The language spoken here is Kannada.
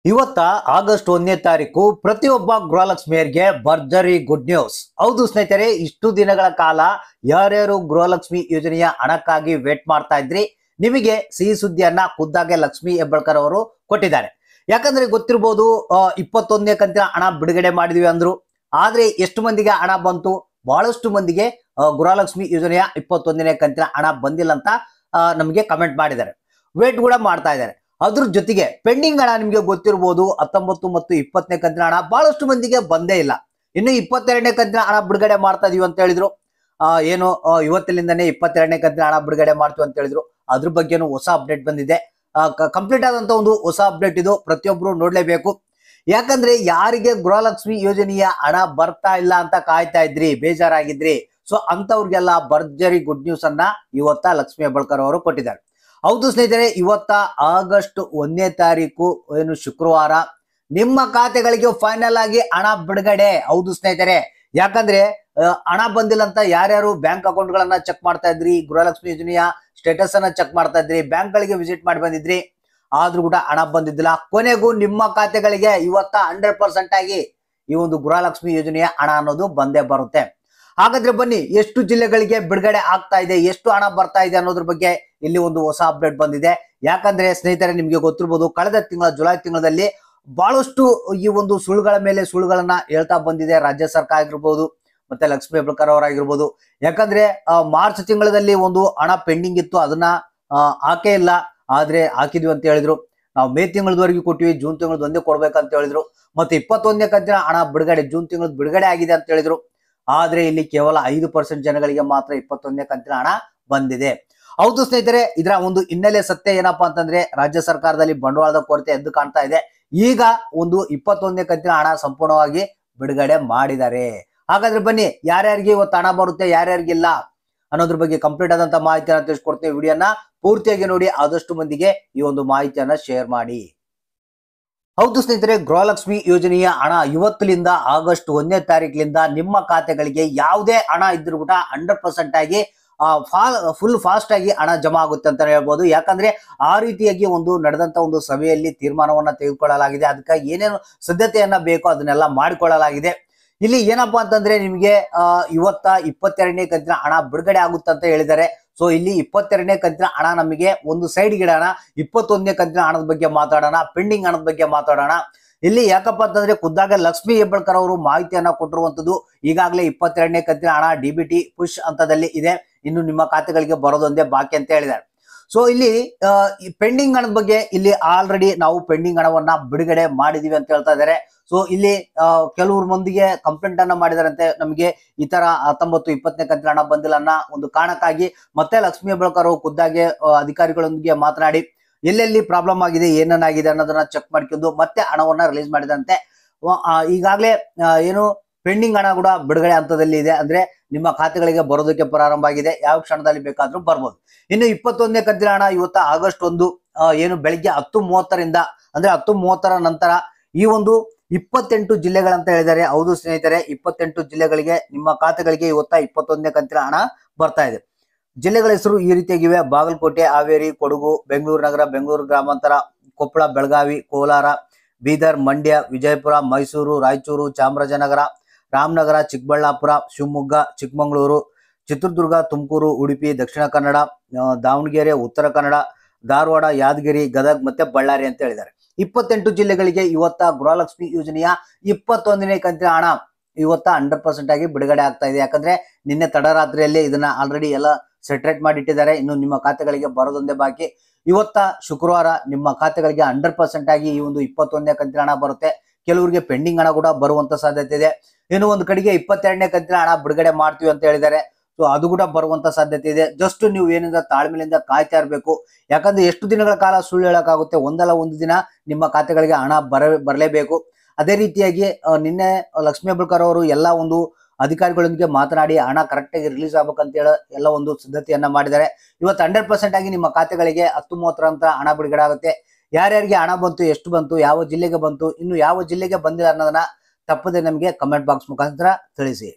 ಇವತ್ತ ಆಗಸ್ಟ್ 1ನೇ ತಾರೀಕು ಪ್ರತಿಯೊಬ್ಬ ಗೃಹಲಕ್ಷ್ಮಿಯರಿಗೆ ಭರ್ಜರಿ ಗುಡ್ ನ್ಯೂಸ್. ಹೌದು ಸ್ನೇಹಿತರೆ, ಇಷ್ಟು ದಿನಗಳ ಕಾಲ ಯಾರ್ಯಾರು ಗೃಹಲಕ್ಷ್ಮಿ ಯೋಜನೆಯ ಹಣಕ್ಕಾಗಿ ವೇಟ್ ಮಾಡ್ತಾ ಇದ್ರಿ, ನಿಮಗೆ ಸಿಹಿ ಸುದ್ದಿಯನ್ನ ಖುದ್ದಾಗೆ ಲಕ್ಷ್ಮಿ ಹೆಬ್ಬಾಳ್ಕರ್ ಅವರು ಕೊಟ್ಟಿದ್ದಾರೆ. ಯಾಕಂದ್ರೆ ಗೊತ್ತಿರಬಹುದು, 21ನೇ ಕಂತಿನ ಹಣ ಬಿಡುಗಡೆ ಮಾಡಿದ್ವಿ ಅಂದ್ರು. ಆದ್ರೆ ಎಷ್ಟು ಮಂದಿಗೆ ಹಣ ಬಂತು? ಬಹಳಷ್ಟು ಮಂದಿಗೆ ಗೃಹಲಕ್ಷ್ಮಿ ಯೋಜನೆಯ 21ನೇ ಕಂತಿನ ಹಣ ಬಂದಿಲ್ಲ ಅಂತ ನಮಗೆ ಕಮೆಂಟ್ ಮಾಡಿದ್ದಾರೆ, ವೇಟ್ ಕೂಡ ಮಾಡ್ತಾ ಇದ್ದಾರೆ. ಅದ್ರ ಜೊತೆಗೆ ಪೆಂಡಿಂಗ್ ಹಣ ನಿಮಗೆ ಗೊತ್ತಿರಬಹುದು, 19 ಮತ್ತು 20ನೇ ಕಂತಿನ ಹಣ ಬಹಳಷ್ಟು ಮಂದಿಗೆ ಬಂದೇ ಇಲ್ಲ. ಇನ್ನು 22ನೇ ಕಂತಿನ ಹಣ ಬಿಡುಗಡೆ ಮಾಡ್ತಾ ಇದೀವಿ ಅಂತ ಹೇಳಿದ್ರು. ಏನು ಇವತ್ತಿನಿಂದನೇ 22ನೇ ಕಂತಿನ ಹಣ ಬಿಡುಗಡೆ ಮಾಡ್ತೀವಿ ಅಂತ ಹೇಳಿದ್ರು. ಅದ್ರ ಬಗ್ಗೆನೂ ಹೊಸ ಅಪ್ಡೇಟ್ ಬಂದಿದೆ. ಕಂಪ್ಲೀಟ್ ಆದಂತ ಒಂದು ಹೊಸ ಅಪ್ಡೇಟ್ ಇದು, ಪ್ರತಿಯೊಬ್ರು ನೋಡ್ಲೇಬೇಕು. ಯಾಕಂದ್ರೆ ಯಾರಿಗೆ ಗೃಹಲಕ್ಷ್ಮಿ ಯೋಜನೆಯ ಹಣ ಬರ್ತಾ ಇಲ್ಲ ಅಂತ ಕಾಯ್ತಾ ಇದ್ರಿ, ಬೇಜಾರಾಗಿದ್ರಿ, ಸೊ ಅಂತವ್ರಿಗೆಲ್ಲ ಭರ್ಜರಿ ಗುಡ್ ನ್ಯೂಸ್ ಅನ್ನ ಇವತ್ತ ಲಕ್ಷ್ಮಿ ಹೆಬ್ಬಾಳ್ಕರ್ ಅವರು ಕೊಟ್ಟಿದ್ದಾರೆ. ಹೌದು ಸ್ನೇಹಿತರೆ, ಇವತ್ತ ಆಗಸ್ಟ್ 1ನೇ ತಾರೀಕು ಏನು ಶುಕ್ರವಾರ, ನಿಮ್ಮ ಖಾತೆಗಳಿಗೆ ಫೈನಲ್ ಆಗಿ ಹಣ ಬಿಡುಗಡೆ. ಹೌದು ಸ್ನೇಹಿತರೆ, ಯಾಕಂದ್ರೆ ಹಣ ಬಂದಿಲ್ಲ ಅಂತ ಯಾರ್ಯಾರು ಬ್ಯಾಂಕ್ ಅಕೌಂಟ್ ಗಳನ್ನ ಚೆಕ್ ಮಾಡ್ತಾ ಇದ್ರಿ, ಗೃಹಲಕ್ಷ್ಮಿ ಯೋಜನೆಯ ಸ್ಟೇಟಸ್ ಅನ್ನ ಚೆಕ್ ಮಾಡ್ತಾ ಇದ್ರಿ, ಬ್ಯಾಂಕ್ ಗಳಿಗೆ ವಿಸಿಟ್ ಮಾಡಿ ಬಂದಿದ್ರಿ, ಆದ್ರೂ ಕೂಡ ಹಣ ಬಂದಿದ್ದಿಲ್ಲ. ಕೊನೆಗೂ ನಿಮ್ಮ ಖಾತೆಗಳಿಗೆ ಇವತ್ತ 100% ಆಗಿ ಈ ಒಂದು ಗೃಹಲಕ್ಷ್ಮಿ ಯೋಜನೆಯ ಹಣ ಅನ್ನೋದು ಬಂದೇ ಬರುತ್ತೆ. ಹಾಗಾದ್ರೆ ಬನ್ನಿ, ಎಷ್ಟು ಜಿಲ್ಲೆಗಳಿಗೆ ಬಿಡುಗಡೆ ಆಗ್ತಾ ಇದೆ, ಎಷ್ಟು ಹಣ ಬರ್ತಾ ಇದೆ ಅನ್ನೋದ್ರ ಬಗ್ಗೆ ಇಲ್ಲಿ ಒಂದು ಹೊಸ ಅಪ್ಡೇಟ್ ಬಂದಿದೆ. ಯಾಕಂದ್ರೆ ಸ್ನೇಹಿತರೆ, ನಿಮ್ಗೆ ಗೊತ್ತಿರಬಹುದು, ಕಳೆದ ತಿಂಗಳ ಜುಲೈ ತಿಂಗಳಲ್ಲಿ ಬಹಳಷ್ಟು ಈ ಒಂದು ಸುಳ್ಳುಗಳ ಮೇಲೆ ಸುಳ್ಳುಗಳನ್ನ ಹೇಳ್ತಾ ಬಂದಿದೆ ರಾಜ್ಯ ಸರ್ಕಾರ ಆಗಿರ್ಬೋದು, ಮತ್ತೆ ಲಕ್ಷ್ಮಿ ಹೆಬ್ಬಾಳ್ಕರ್ ಅವರಾಗಿರ್ಬೋದು. ಯಾಕಂದ್ರೆ ಮಾರ್ಚ್ ತಿಂಗಳಲ್ಲಿ ಒಂದು ಹಣ ಪೆಂಡಿಂಗ್ ಇತ್ತು, ಅದನ್ನ ಹಾಕೇ ಇಲ್ಲ, ಆದ್ರೆ ಹಾಕಿದ್ವಿ ಅಂತ ಹೇಳಿದ್ರು. ನಾವು ಮೇ ತಿಂಗಳವರೆಗೂ ಕೊಟ್ಟಿವಿ, ಜೂನ್ ತಿಂಗಳದ ಒಂದೇ ಕೊಡ್ಬೇಕಂತ ಹೇಳಿದ್ರು. ಮತ್ತೆ 21ನೇ ಕಂತಿನ ಹಣ ಬಿಡುಗಡೆ ಜೂನ್ ತಿಂಗಳದ ಬಿಡುಗಡೆ ಆಗಿದೆ ಅಂತ ಹೇಳಿದ್ರು. ಆದ್ರೆ ಇಲ್ಲಿ ಕೇವಲ 5% ಜನಗಳಿಗೆ ಮಾತ್ರ 21ನೇ ಕಂತಿನ ಹಣ ಬಂದಿದೆ. ಹೌದು ಸ್ನೇಹಿತರೆ, ಇದರ ಒಂದು ಹಿನ್ನೆಲೆ ಸತ್ಯ ಏನಪ್ಪಾ ಅಂತಂದ್ರೆ, ರಾಜ್ಯ ಸರ್ಕಾರದಲ್ಲಿ ಬಂಡವಾಳದ ಕೊರತೆ ಎದ್ದು ಕಾಣ್ತಾ ಇದೆ. ಈಗ ಒಂದು 21ನೇ ಕಂತಿನ ಹಣ ಸಂಪೂರ್ಣವಾಗಿ ಬಿಡುಗಡೆ ಮಾಡಿದ್ದಾರೆ. ಹಾಗಾದ್ರೆ ಬನ್ನಿ, ಯಾರ್ಯಾರಿಗೆ ಇವತ್ತು ಹಣ ಬರುತ್ತೆ, ಯಾರ್ಯಾರಿಗಿಲ್ಲ ಅನ್ನೋದ್ರ ಬಗ್ಗೆ ಕಂಪ್ಲೀಟ್ ಆದಂತ ಮಾಹಿತಿಯನ್ನ ತಿಳಿಸ್ಕೊಡ್ತೀವಿ. ವಿಡಿಯೋನ ಪೂರ್ತಿಯಾಗಿ ನೋಡಿ, ಆದಷ್ಟು ಮಂದಿಗೆ ಈ ಒಂದು ಮಾಹಿತಿಯನ್ನ ಶೇರ್ ಮಾಡಿ. ಹೌದು ಸ್ನೇಹಿತರೆ, ಗೃಹಲಕ್ಷ್ಮಿ ಯೋಜನೆಯ ಹಣ ಇವತ್ತಿನಿಂದ ಆಗಸ್ಟ್ 1ನೇ ತಾರೀಕಿನಿಂದ ನಿಮ್ಮ ಖಾತೆಗಳಿಗೆ ಯಾವುದೇ ಹಣ ಇದ್ರೂ ಕೂಡ 100% ಆಗಿ ಫುಲ್ ಫಾಸ್ಟ್ ಆಗಿ ಹಣ ಜಮಾ ಆಗುತ್ತೆ ಅಂತ ಹೇಳ್ಬೋದು. ಯಾಕಂದ್ರೆ ಆ ರೀತಿಯಾಗಿ ಒಂದು ನಡೆದಂತ ಒಂದು ಸಭೆಯಲ್ಲಿ ತೀರ್ಮಾನವನ್ನ ತೆಗೆದುಕೊಳ್ಳಲಾಗಿದೆ. ಅದಕ್ಕಾಗಿ ಏನೇನು ಸಿದ್ಧತೆಯನ್ನ ಬೇಕೋ ಅದನ್ನೆಲ್ಲ ಮಾಡಿಕೊಳ್ಳಲಾಗಿದೆ. ಇಲ್ಲಿ ಏನಪ್ಪಾ ಅಂತಂದ್ರೆ, ನಿಮಗೆ ಇವತ್ತ 22ನೇ ಕಂತಿನ ಹಣ ಬಿಡುಗಡೆ ಆಗುತ್ತೆ ಅಂತ ಹೇಳಿದ್ದಾರೆ. ಸೊ ಇಲ್ಲಿ 22ನೇ ಕಂತಿನ ಹಣ ನಮಗೆ ಒಂದು ಸೈಡ್ ಗಿಡೋಣ, 21ನೇ ಕಂತಿನ ಹಣದ ಬಗ್ಗೆ ಮಾತಾಡೋಣ, ಪೆಂಡಿಂಗ್ ಹಣದ ಬಗ್ಗೆ ಮಾತಾಡೋಣ. ಇಲ್ಲಿ ಯಾಕಪ್ಪ ಅಂತಂದ್ರೆ, ಖುದ್ದಾಗ ಲಕ್ಷ್ಮಿ ಹೆಬ್ಬಾಳ್ಕರ್ ಅವರು ಮಾಹಿತಿಯನ್ನ ಕೊಟ್ಟಿರುವಂತದ್ದು. ಈಗಾಗಲೇ 22ನೇ ಕಂತಿನ ಹಣ DBT ಪುಷ್ ಹಂತದಲ್ಲಿ ಇದೆ, ಇನ್ನು ನಿಮ್ಮ ಖಾತೆಗಳಿಗೆ ಬರೋದೊಂದೇ ಬಾಕಿ ಅಂತ ಹೇಳಿದ್ದಾರೆ. ಸೊ ಇಲ್ಲಿ ಪೆಂಡಿಂಗ್ ಹಣದ ಬಗ್ಗೆ ಇಲ್ಲಿ ಆಲ್ರೆಡಿ ನಾವು ಪೆಂಡಿಂಗ್ ಹಣವನ್ನ ಬಿಡುಗಡೆ ಮಾಡಿದೀವಿ ಅಂತ ಹೇಳ್ತಾ ಇದ್ದಾರೆ. ಸೊ ಇಲ್ಲಿ ಕೆಲವರು ಮಂದಿಗೆ ಕಂಪ್ಲೇಂಟ್ ಅನ್ನ ಮಾಡಿದಾರಂತೆ, ನಮಗೆ ಈ ತರ 19, 20ನೇ ಕಂತಿನ ಹಣ ಬಂದಿಲ್ಲ ಅನ್ನೋ ಒಂದು ಕಾರಣಕ್ಕಾಗಿ ಮತ್ತೆ ಲಕ್ಷ್ಮಿ ಹೆಬ್ಬಾಳ್ಕರ್ ಅವರು ಖುದ್ದಾಗೆ ಅಧಿಕಾರಿಗಳೊಂದಿಗೆ ಮಾತನಾಡಿ ಎಲ್ಲೆಲ್ಲಿ ಪ್ರಾಬ್ಲಮ್ ಆಗಿದೆ, ಏನೇನಾಗಿದೆ ಅನ್ನೋದನ್ನ ಚೆಕ್ ಮಾಡ್ಕೊಂಡು ಮತ್ತೆ ಹಣವನ್ನ ರಿಲೀಸ್ ಮಾಡಿದಂತೆ. ಈಗಾಗಲೇ ಏನು ಪೆಂಡಿಂಗ್ ಹಣ ಕೂಡ ಬಿಡುಗಡೆ ಹಂತದಲ್ಲಿ ಇದೆ, ಅಂದ್ರೆ ನಿಮ್ಮ ಖಾತೆಗಳಿಗೆ ಬರೋದಕ್ಕೆ ಪ್ರಾರಂಭ ಆಗಿದೆ, ಯಾವ ಕ್ಷಣದಲ್ಲಿ ಬೇಕಾದ್ರೂ ಬರ್ಬೋದು. ಇನ್ನು 21ನೇ ಕಂತಿನ ಹಣ ಇವತ್ತು ಆಗಸ್ಟ್ 1 ಏನು ಬೆಳಿಗ್ಗೆ 10:30ರಿಂದ ಅಂದ್ರೆ 10:30ರ ನಂತರ ಈ ಒಂದು 28 ಜಿಲ್ಲೆಗಳಂತ ಹೇಳಿದ್ದಾರೆ. ಹೌದು ಸ್ನೇಹಿತರೆ, 28 ಜಿಲ್ಲೆಗಳಿಗೆ ನಿಮ್ಮ ಖಾತೆಗಳಿಗೆ ಇವತ್ತ 21ನೇ ಕಂತಿನ ಹಣ ಬರ್ತಾ ಇದೆ. ಜಿಲ್ಲೆಗಳ ಹೆಸರು ಈ ರೀತಿಯಾಗಿವೆ: ಬಾಗಲಕೋಟೆ, ಹಾವೇರಿ, ಕೊಡಗು, ಬೆಂಗಳೂರು ನಗರ, ಬೆಂಗಳೂರು ಗ್ರಾಮಾಂತರ, ಕೊಪ್ಪಳ, ಬೆಳಗಾವಿ, ಕೋಲಾರ, ಬೀದರ್, ಮಂಡ್ಯ, ವಿಜಯಪುರ, ಮೈಸೂರು, ರಾಯಚೂರು, ಚಾಮರಾಜನಗರ, ರಾಮನಗರ, ಚಿಕ್ಕಬಳ್ಳಾಪುರ, ಶಿವಮೊಗ್ಗ, ಚಿಕ್ಕಮಗಳೂರು, ಚಿತ್ರದುರ್ಗ, ತುಮಕೂರು, ಉಡುಪಿ, ದಕ್ಷಿಣ ಕನ್ನಡ, ದಾವಣಗೆರೆ, ಉತ್ತರ ಕನ್ನಡ, ಧಾರವಾಡ, ಯಾದಗಿರಿ, ಗದಗ್ ಮತ್ತೆ ಬಳ್ಳಾರಿ ಅಂತ ಹೇಳಿದ್ದಾರೆ. 28 ಜಿಲ್ಲೆಗಳಿಗೆ ಇವತ್ತ ಗೃಹಲಕ್ಷ್ಮಿ ಯೋಜನೆಯ 21ನೇ ಕಂತಿನ ಹಣ ಇವತ್ತ 100% ಆಗಿ ಬಿಡುಗಡೆ ಆಗ್ತಾ ಇದೆ. ಯಾಕಂದ್ರೆ ನಿನ್ನೆ ತಡರಾತ್ರಿಯಲ್ಲಿ ಇದನ್ನ ಆಲ್ರೆಡಿ ಎಲ್ಲ ಸೆಟ್ರೇಟ್ ಮಾಡಿ ಇಟ್ಟಿದ್ದಾರೆ, ಇನ್ನು ನಿಮ್ಮ ಖಾತೆಗಳಿಗೆ ಬರೋದೊಂದೇ ಬಾಕಿ. ಇವತ್ತ ಶುಕ್ರವಾರ ನಿಮ್ಮ ಖಾತೆಗಳಿಗೆ 100% ಆಗಿ ಈ ಒಂದು 21ನೇ ಕಂತಿನ ಹಣ ಬರುತ್ತೆ. ಕೆಲವರಿಗೆ ಪೆಂಡಿಂಗ್ ಹಣ ಕೂಡ ಬರುವಂತ ಸಾಧ್ಯತೆ ಇದೆ. ಇನ್ನು ಒಂದು ಕಡೆಗೆ 22ನೇ ಕಂತಿನ ಹಣ ಬಿಡುಗಡೆ ಮಾಡ್ತೀವಿ ಅಂತ ಹೇಳಿದ್ದಾರೆ. ಸೊ ಅದು ಕೂಡ ಬರುವಂತ ಸಾಧ್ಯತೆ ಇದೆ. ಜಸ್ಟ್ ನೀವು ಏನಿಂದ ತಾಳ್ಮೆಯಿಂದ ಕಾಯ್ತಾ ಇರಬೇಕು. ಯಾಕಂದ್ರೆ ಎಷ್ಟು ದಿನಗಳ ಕಾಲ ಸುಳ್ಳು ಹೇಳಕ್ಕಾಗುತ್ತೆ, ಒಂದಲ್ಲ ಒಂದು ದಿನ ನಿಮ್ಮ ಖಾತೆಗಳಿಗೆ ಹಣ ಬರಲೇಬೇಕು. ಅದೇ ರೀತಿಯಾಗಿ ನಿನ್ನೆ ಲಕ್ಷ್ಮಿ ಹೆಬ್ಬಾಳ್ಕರ್ ಅವರು ಎಲ್ಲ ಒಂದು ಅಧಿಕಾರಿಗಳೊಂದಿಗೆ ಮಾತನಾಡಿ ಹಣ ಕರೆಕ್ಟ್ ಆಗಿ ರಿಲೀಸ್ ಆಗ್ಬೇಕಂತ ಹೇಳಿ ಎಲ್ಲ ಒಂದು ಸಿದ್ಧತೆಯನ್ನ ಮಾಡಿದ್ದಾರೆ. ಇವತ್ತು 100% ಆಗಿ ನಿಮ್ಮ ಖಾತೆಗಳಿಗೆ 10:30 ನಂತರ ಹಣ ಬಿಡುಗಡೆ ಆಗುತ್ತೆ. ಯಾರ್ಯಾರಿಗೆ ಹಣ ಬಂತು, ಎಷ್ಟು ಬಂತು, ಯಾವ ಜಿಲ್ಲೆಗೆ ಬಂತು, ಇನ್ನು ಯಾವ ಜಿಲ್ಲೆಗೆ ಬಂದಿಲ್ಲ ಅನ್ನೋದನ್ನ ತಪ್ಪದೆ ನಮಗೆ ಕಮೆಂಟ್ ಬಾಕ್ಸ್ ಮುಖಾಂತರ ತಿಳಿಸಿ.